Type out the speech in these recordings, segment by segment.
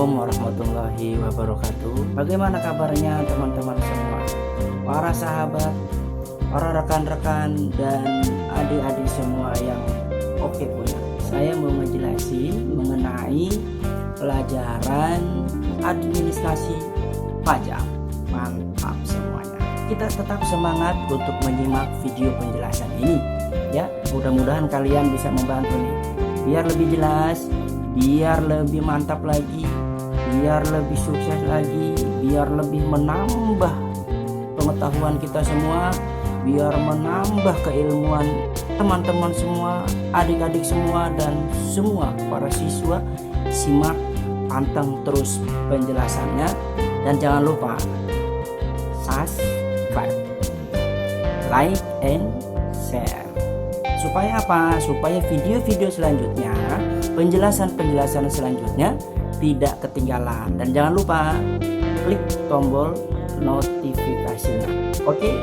Assalamualaikum warahmatullahi wabarakatuh. Bagaimana kabarnya teman-teman semua, para sahabat, para rekan-rekan dan adik-adik semua yang oke punya. Saya mau ngejelasin mengenai pelajaran administrasi pajak. Mantap semuanya. Kita tetap semangat untuk menyimak video penjelasan ini ya. Mudah-mudahan kalian bisa membantu nih, biar lebih jelas, biar lebih mantap lagi, biar lebih sukses lagi, biar lebih menambah pengetahuan kita semua, biar menambah keilmuan teman-teman semua, adik-adik semua, dan semua para siswa. Simak, pantang terus penjelasannya, dan jangan lupa subscribe, like, and share. Supaya apa? Supaya video-video selanjutnya, penjelasan-penjelasan selanjutnya tidak ketinggalan. Dan jangan lupa klik tombol notifikasinya. Oke,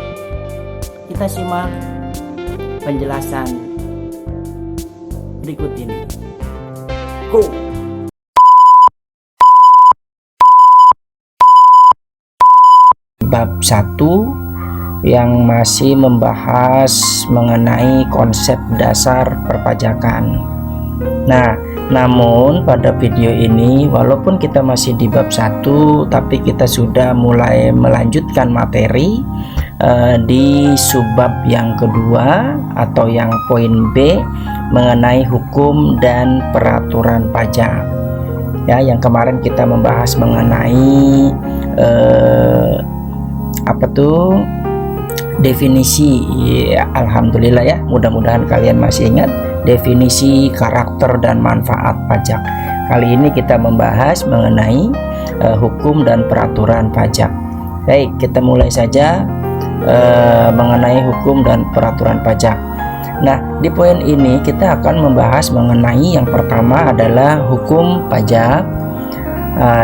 kita simak penjelasan berikut ini. Go! Bab 1 yang masih membahas mengenai konsep dasar perpajakan. Nah, namun pada video ini walaupun kita masih di bab 1, tapi kita sudah mulai melanjutkan materi di subbab yang kedua atau yang poin B mengenai hukum dan peraturan pajak. Ya, yang kemarin kita membahas mengenai definisi, ya, alhamdulillah ya, mudah-mudahan kalian masih ingat definisi, karakter, dan manfaat pajak. Kali ini kita membahas mengenai hukum dan peraturan pajak. Baik, kita mulai saja mengenai hukum dan peraturan pajak. Nah, di poin ini kita akan membahas mengenai yang pertama adalah hukum pajak,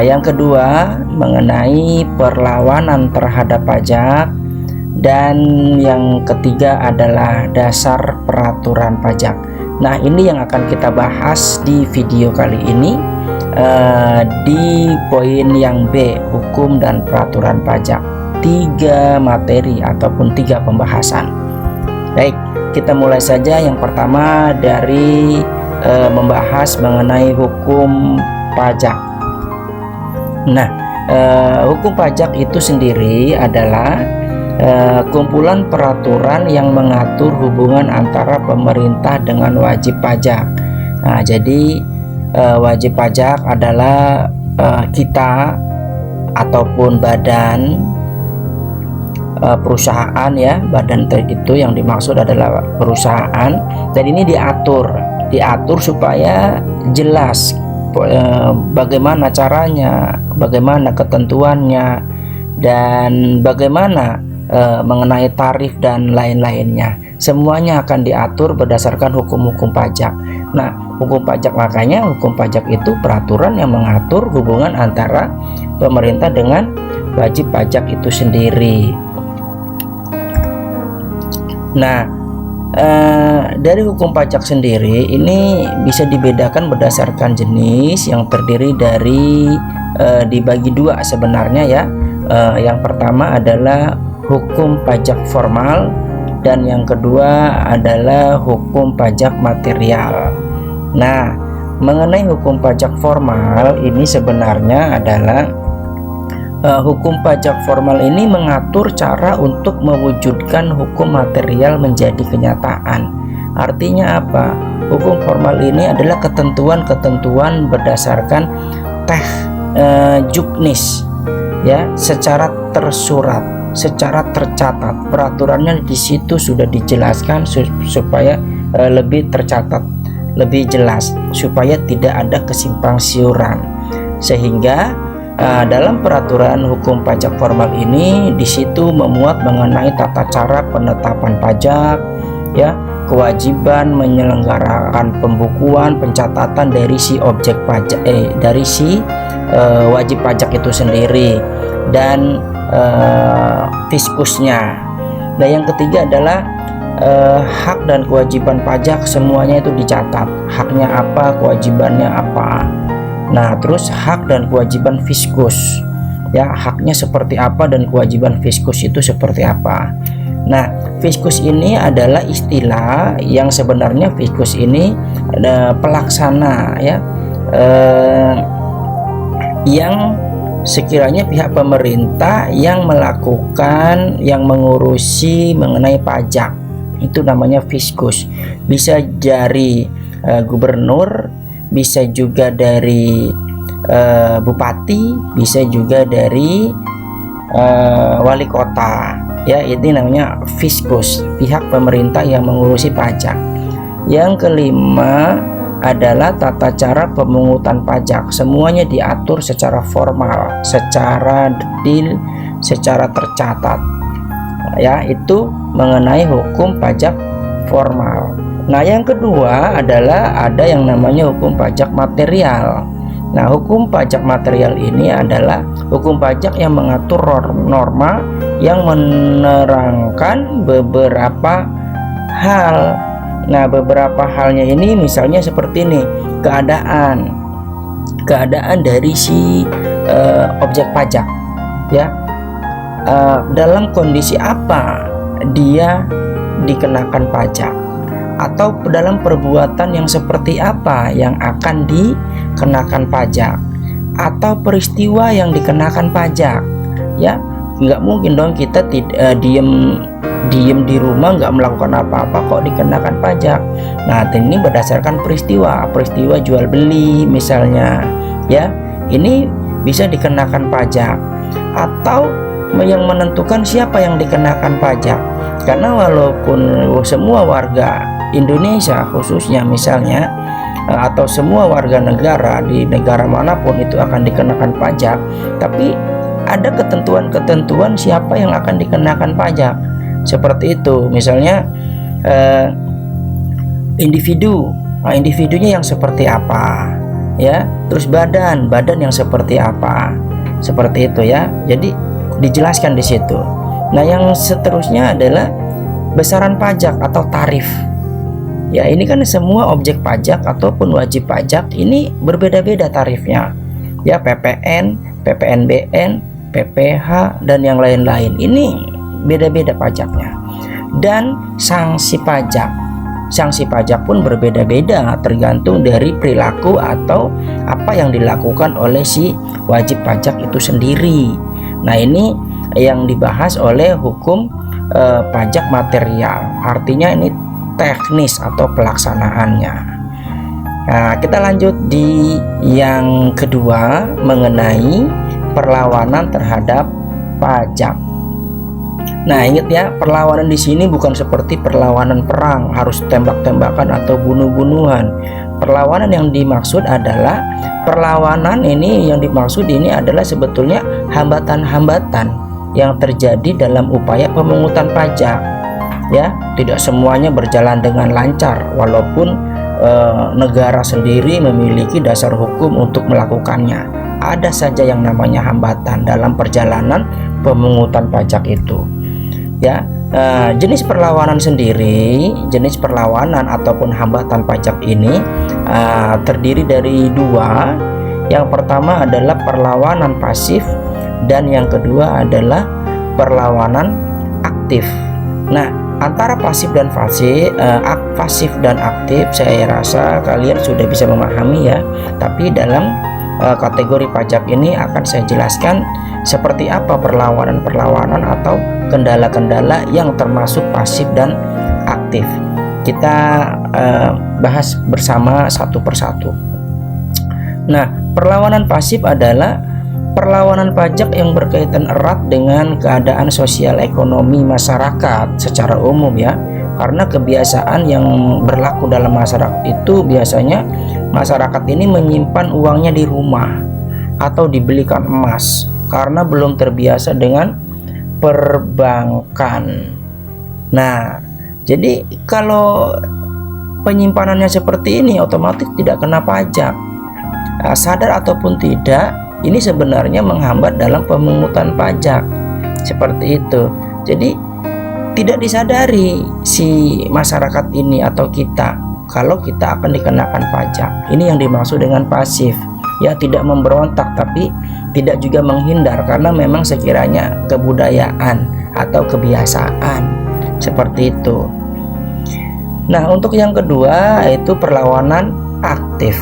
yang kedua mengenai perlawanan terhadap pajak, dan yang ketiga adalah dasar peraturan pajak. Nah, ini yang akan kita bahas di video kali ini, di poin yang B, hukum dan peraturan pajak. 3 materi ataupun 3 pembahasan. Baik, kita mulai saja. Yang pertama dari membahas mengenai hukum pajak. Nah, hukum pajak itu sendiri adalah kumpulan peraturan yang mengatur hubungan antara pemerintah dengan wajib pajak. Nah, jadi wajib pajak adalah kita ataupun badan perusahaan ya. Badan itu yang dimaksud adalah perusahaan, dan ini diatur supaya jelas bagaimana caranya, bagaimana ketentuannya, dan bagaimana mengenai tarif dan lain-lainnya. Semuanya akan diatur berdasarkan hukum-hukum pajak. Nah, hukum pajak, makanya hukum pajak itu peraturan yang mengatur hubungan antara pemerintah dengan wajib pajak itu sendiri. Nah, dari hukum pajak sendiri ini bisa dibedakan berdasarkan jenis, yang terdiri dari dibagi 2 sebenarnya ya. Yang pertama adalah hukum pajak formal, dan yang kedua adalah hukum pajak material. Nah, mengenai hukum pajak formal ini sebenarnya adalah hukum pajak formal ini mengatur cara untuk mewujudkan hukum material menjadi kenyataan. Artinya apa? Hukum formal ini adalah ketentuan-ketentuan berdasarkan juknis ya, secara tersurat, secara tercatat. Peraturannya di situ sudah dijelaskan supaya lebih tercatat, lebih jelas, supaya tidak ada kesimpang siuran. Sehingga dalam peraturan hukum pajak formal ini di situ memuat mengenai tata cara penetapan pajak ya, kewajiban menyelenggarakan pembukuan pencatatan dari si objek pajak dari si wajib pajak itu sendiri, dan fiskusnya. Dan yang ketiga adalah hak dan kewajiban pajak, semuanya itu dicatat, haknya apa, kewajibannya apa. Nah, terus hak dan kewajiban fiskus. Ya, haknya seperti apa dan kewajiban fiskus itu seperti apa. Nah, fiskus ini adalah istilah yang sebenarnya fiskus ini ada pelaksana ya, yang sekiranya pihak pemerintah yang melakukan, yang mengurusi mengenai pajak, itu namanya fiskus. Bisa dari gubernur, bisa juga dari bupati, bisa juga dari wali kota ya. Ini namanya fiskus, pihak pemerintah yang mengurusi pajak. Yang kelima adalah tata cara pemungutan pajak. Semuanya diatur secara formal, secara detail, secara tercatat ya. Itu mengenai hukum pajak formal. Nah, yang kedua adalah ada yang namanya hukum pajak material. Nah, hukum pajak material ini adalah hukum pajak yang mengatur norma yang menerangkan beberapa hal. Nah, beberapa halnya ini misalnya seperti ini, keadaan dari si objek pajak ya, dalam kondisi apa dia dikenakan pajak, atau dalam perbuatan yang seperti apa yang akan dikenakan pajak, atau peristiwa yang dikenakan pajak ya. Nggak mungkin dong kita diem di rumah nggak melakukan apa-apa kok dikenakan pajak. Nah, ini berdasarkan peristiwa jual beli misalnya ya, ini bisa dikenakan pajak. Atau yang menentukan siapa yang dikenakan pajak, karena walaupun semua warga Indonesia khususnya misalnya, atau semua warga negara di negara manapun itu akan dikenakan pajak, tapi ada ketentuan-ketentuan siapa yang akan dikenakan pajak. Seperti itu misalnya individu, individunya yang seperti apa ya, terus badan yang seperti apa, seperti itu ya. Jadi dijelaskan di situ. Nah, yang seterusnya adalah besaran pajak atau tarif ya. Ini kan semua objek pajak ataupun wajib pajak ini berbeda-beda tarifnya ya, PPN, PPNBM, PPh dan yang lain-lain. Ini beda-beda pajaknya. Dan sanksi pajak pun berbeda-beda tergantung dari perilaku atau apa yang dilakukan oleh si wajib pajak itu sendiri. Nah, ini yang dibahas oleh hukum pajak material. Artinya ini teknis atau pelaksanaannya. Nah, kita lanjut di yang kedua mengenai perlawanan terhadap pajak. Nah, ingat ya, perlawanan di sini bukan seperti perlawanan perang, harus tembak-tembakan atau bunuh-bunuhan. Perlawanan yang dimaksud adalah perlawanan ini yang dimaksud ini adalah sebetulnya hambatan-hambatan yang terjadi dalam upaya pemungutan pajak. Ya, tidak semuanya berjalan dengan lancar walaupun negara sendiri memiliki dasar hukum untuk melakukannya. Ada saja yang namanya hambatan dalam perjalanan pemungutan pajak itu. Ya, jenis perlawanan sendiri, jenis perlawanan ataupun hambatan pajak ini terdiri dari dua. Yang pertama adalah perlawanan pasif dan yang kedua adalah perlawanan aktif. Nah, antara pasif dan pasif dan aktif saya rasa kalian sudah bisa memahami ya. Tapi dalam kategori pajak ini akan saya jelaskan seperti apa perlawanan-perlawanan atau kendala-kendala yang termasuk pasif dan aktif. Kita bahas bersama satu persatu. Nah, perlawanan pasif adalah perlawanan pajak yang berkaitan erat dengan keadaan sosial ekonomi masyarakat secara umum ya. Karena kebiasaan yang berlaku dalam masyarakat itu biasanya masyarakat ini menyimpan uangnya di rumah atau dibelikan emas karena belum terbiasa dengan perbankan. Nah, jadi kalau penyimpanannya seperti ini otomatis tidak kena pajak. Sadar ataupun tidak, ini sebenarnya menghambat dalam pemungutan pajak. Seperti itu. Jadi tidak disadari si masyarakat ini atau kita kalau kita akan dikenakan pajak. Ini yang dimaksud dengan pasif. ya, tidak memberontak tapi tidak juga menghindar, karena memang sekiranya kebudayaan atau kebiasaan seperti itu. Nah, untuk yang kedua yaitu perlawanan aktif.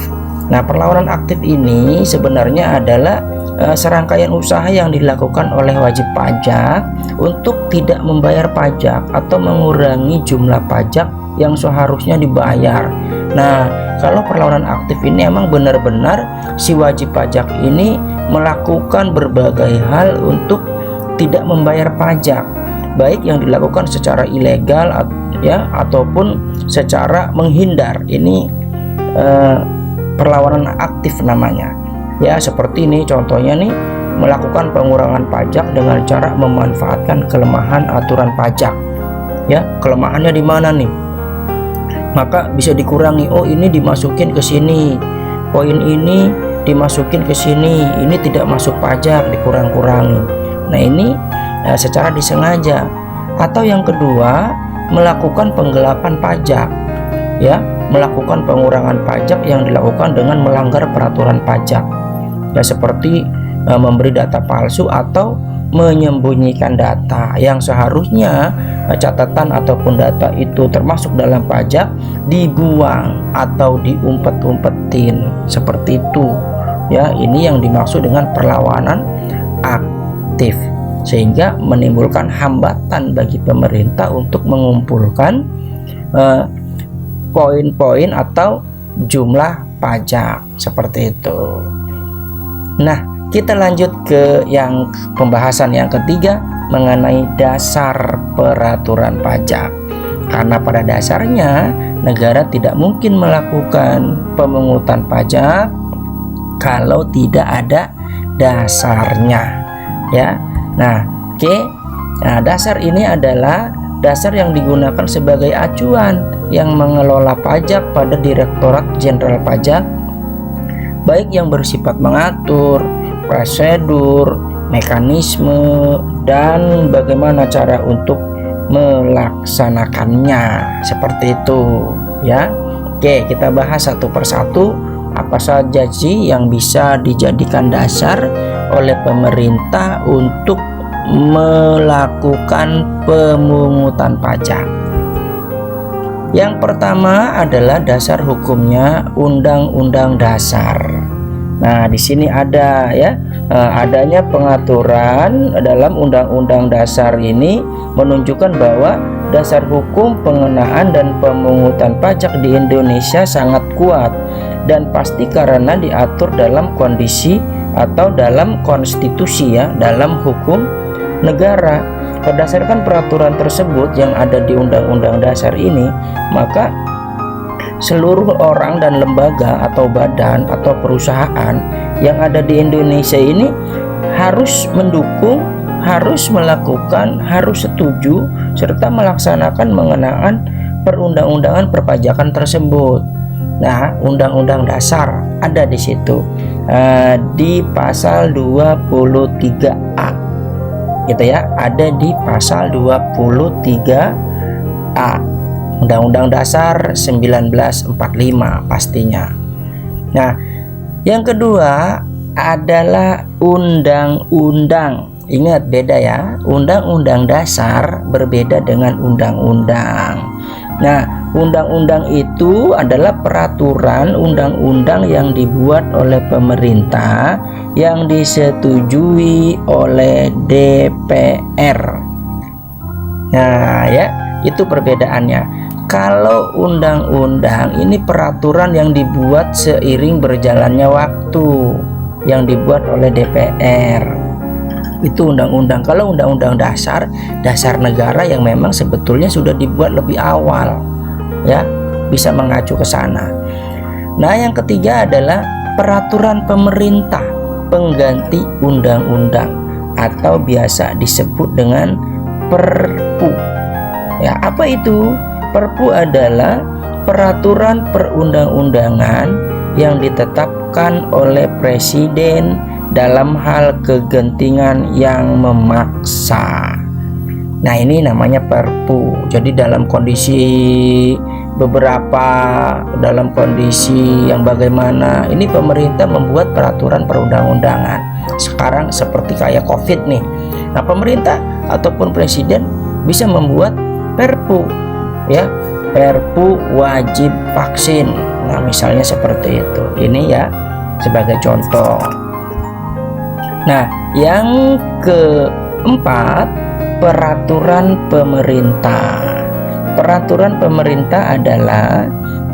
Nah, perlawanan aktif ini sebenarnya adalah serangkaian usaha yang dilakukan oleh wajib pajak untuk tidak membayar pajak atau mengurangi jumlah pajak yang seharusnya dibayar. Nah, kalau perlawanan aktif ini emang benar-benar si wajib pajak ini melakukan berbagai hal untuk tidak membayar pajak, baik yang dilakukan secara ilegal ya ataupun secara menghindar. Ini perlawanan aktif namanya. Ya, seperti ini contohnya nih, melakukan pengurangan pajak dengan cara memanfaatkan kelemahan aturan pajak. Ya, kelemahannya di mana nih? Maka bisa dikurangi. Oh, ini dimasukin ke sini. Poin ini dimasukin ke sini. Ini tidak masuk pajak, dikurang-kurangi. Nah, ini secara disengaja. Atau yang kedua, melakukan penggelapan pajak. Ya, melakukan pengurangan pajak yang dilakukan dengan melanggar peraturan pajak. Ya, seperti memberi data palsu atau menyembunyikan data yang seharusnya catatan ataupun data itu termasuk dalam pajak dibuang atau diumpet-umpetin seperti itu. Ya, ini yang dimaksud dengan perlawanan aktif, sehingga menimbulkan hambatan bagi pemerintah untuk mengumpulkan poin-poin atau jumlah pajak seperti itu. Nah, kita lanjut ke yang pembahasan yang ketiga mengenai dasar peraturan pajak. Karena pada dasarnya negara tidak mungkin melakukan pemungutan pajak kalau tidak ada dasarnya, ya. Nah, oke. Nah, dasar ini adalah dasar yang digunakan sebagai acuan yang mengelola pajak pada Direktorat Jenderal Pajak, baik yang bersifat mengatur prosedur, mekanisme, dan bagaimana cara untuk melaksanakannya, seperti itu ya. Oke, kita bahas satu persatu apa saja sih yang bisa dijadikan dasar oleh pemerintah untuk melakukan pemungutan pajak. Yang pertama adalah dasar hukumnya Undang-Undang Dasar. Nah, di sini ada ya, adanya pengaturan dalam Undang-Undang Dasar ini menunjukkan bahwa dasar hukum pengenaan dan pemungutan pajak di Indonesia sangat kuat dan pasti karena diatur dalam kondisi atau dalam konstitusi ya, dalam hukum negara. Berdasarkan peraturan tersebut yang ada di Undang-Undang Dasar ini, maka seluruh orang dan lembaga atau badan atau perusahaan yang ada di Indonesia ini harus mendukung, harus melakukan, harus setuju serta melaksanakan mengenaan perundang-undangan perpajakan tersebut. Nah, Undang-Undang Dasar ada di situ di pasal 23A. Gitu ya, ada di pasal 23A Undang-Undang Dasar 1945 pastinya. Nah, yang kedua adalah undang-undang. Ingat, beda ya, Undang-Undang Dasar berbeda dengan undang-undang. Nah, undang-undang itu adalah peraturan undang-undang yang dibuat oleh pemerintah yang disetujui oleh DPR. Nah, ya, itu perbedaannya. Kalau undang-undang ini peraturan yang dibuat seiring berjalannya waktu, yang dibuat oleh DPR. Itu undang-undang. Kalau undang-undang dasar negara yang memang sebetulnya sudah dibuat lebih awal, ya, bisa mengacu ke sana. Nah, yang ketiga adalah peraturan pemerintah pengganti undang-undang atau biasa disebut dengan Perpu. Ya, apa itu? Perpu adalah peraturan perundang-undangan yang ditetapkan oleh presiden dalam hal kegentingan yang memaksa. Nah, ini namanya Perpu. Jadi dalam kondisi beberapa dalam kondisi yang bagaimana, ini pemerintah membuat peraturan perundang-undangan. Sekarang seperti kayak COVID nih. Nah, pemerintah ataupun presiden bisa membuat perpu, ya, perpu wajib vaksin. Nah, misalnya seperti itu. Ini ya sebagai contoh. Nah, yang keempat, peraturan pemerintah. Peraturan pemerintah adalah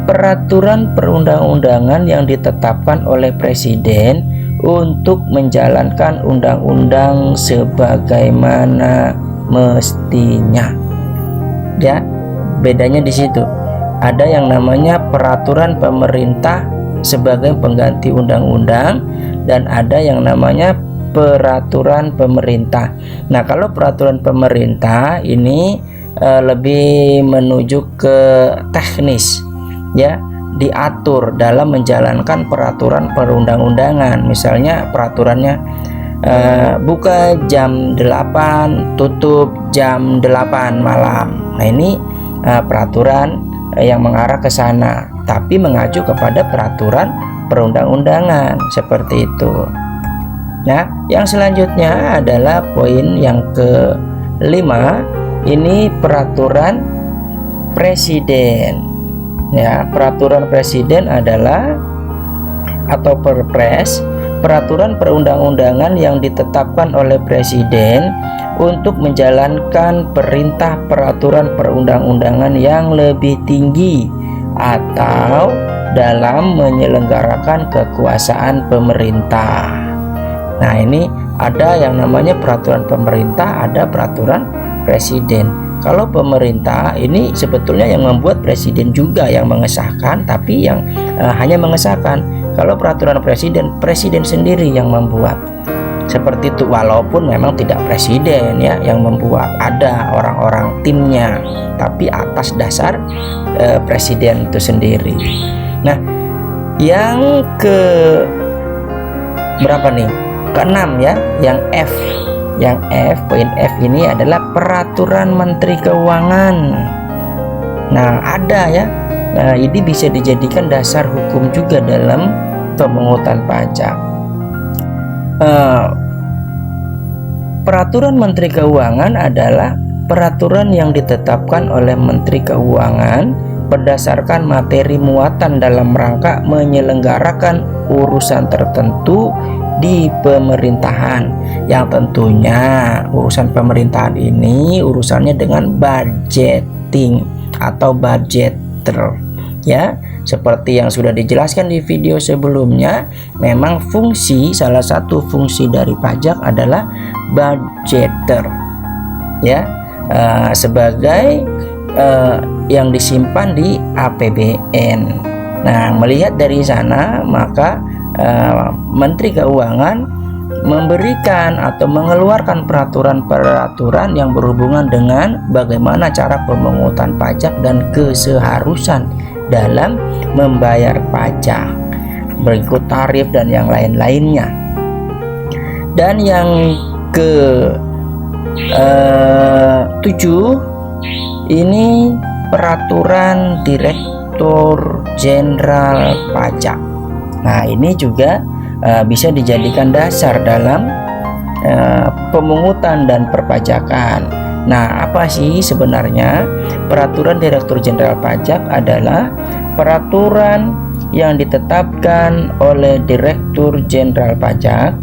peraturan perundang-undangan yang ditetapkan oleh presiden untuk menjalankan undang-undang sebagaimana mestinya. Ya, bedanya di situ. Ada yang namanya peraturan pemerintah sebagai pengganti undang-undang, dan ada yang namanya peraturan pemerintah. Nah, kalau peraturan pemerintah ini lebih menuju ke teknis, ya, diatur dalam menjalankan peraturan perundang-undangan. Misalnya peraturannya buka jam 8, tutup jam 8 malam. Nah, ini peraturan yang mengarah ke sana, tapi mengacu kepada peraturan perundang-undangan seperti itu. Nah, yang selanjutnya adalah poin yang kelima, ini peraturan presiden. Ya, peraturan presiden adalah atau Perpres, peraturan perundang-undangan yang ditetapkan oleh presiden untuk menjalankan perintah peraturan perundang-undangan yang lebih tinggi atau dalam menyelenggarakan kekuasaan pemerintah. Nah, ini ada yang namanya peraturan pemerintah, ada peraturan presiden. Kalau pemerintah ini sebetulnya yang membuat presiden juga yang mengesahkan, tapi yang hanya mengesahkan. Kalau peraturan presiden, presiden sendiri yang membuat. Seperti itu, walaupun memang tidak presiden ya yang membuat, ada orang-orang timnya, tapi atas dasar presiden itu sendiri. Nah, yang ke berapa nih? Keenam ya, yang F. Yang F, poin F ini adalah peraturan Menteri Keuangan. Nah, ada ya. Nah, ini bisa dijadikan dasar hukum juga dalam pemungutan pajak. Peraturan Menteri Keuangan adalah peraturan yang ditetapkan oleh Menteri Keuangan berdasarkan materi muatan dalam rangka menyelenggarakan urusan tertentu di pemerintahan, yang tentunya urusan pemerintahan ini urusannya dengan budgeting atau budgeter, ya. Seperti yang sudah dijelaskan di video sebelumnya, memang salah satu fungsi dari pajak adalah budgeter, ya, sebagai yang disimpan di APBN. Nah, melihat dari sana, maka Menteri Keuangan memberikan atau mengeluarkan peraturan-peraturan yang berhubungan dengan bagaimana cara pemungutan pajak dan keseharusan dalam membayar pajak, berikut tarif dan yang lain-lainnya. Dan yang ke 7 ini peraturan Direktur Jenderal Pajak. Nah, ini juga bisa dijadikan dasar dalam pemungutan dan perpajakan. Nah, apa sih sebenarnya peraturan Direktur Jenderal Pajak? Adalah peraturan yang ditetapkan oleh Direktur Jenderal Pajak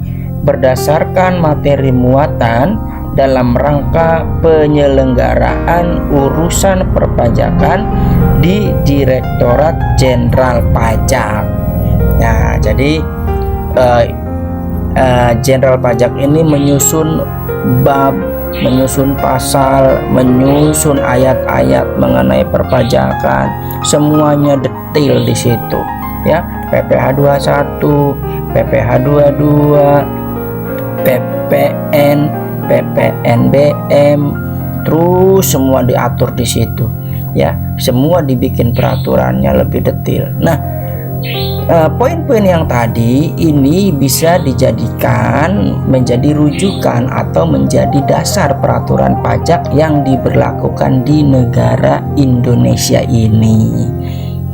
berdasarkan materi muatan dalam rangka penyelenggaraan urusan perpajakan di Direktorat Jenderal Pajak. Nah, jadi Jenderal Pajak ini menyusun bab, menyusun pasal, menyusun ayat-ayat mengenai perpajakan, semuanya detail di situ, ya. PPh 21, PPh 22, PPN, PPNBM, terus semua diatur di situ, ya. Semua dibikin peraturannya lebih detail. Nah, poin-poin yang tadi ini bisa dijadikan menjadi rujukan atau menjadi dasar peraturan pajak yang diberlakukan di negara Indonesia ini.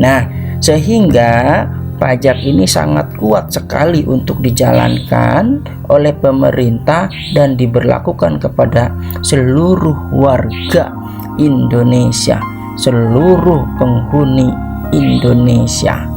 Nah, sehingga pajak ini sangat kuat sekali untuk dijalankan oleh pemerintah dan diberlakukan kepada seluruh warga Indonesia, seluruh penghuni Indonesia.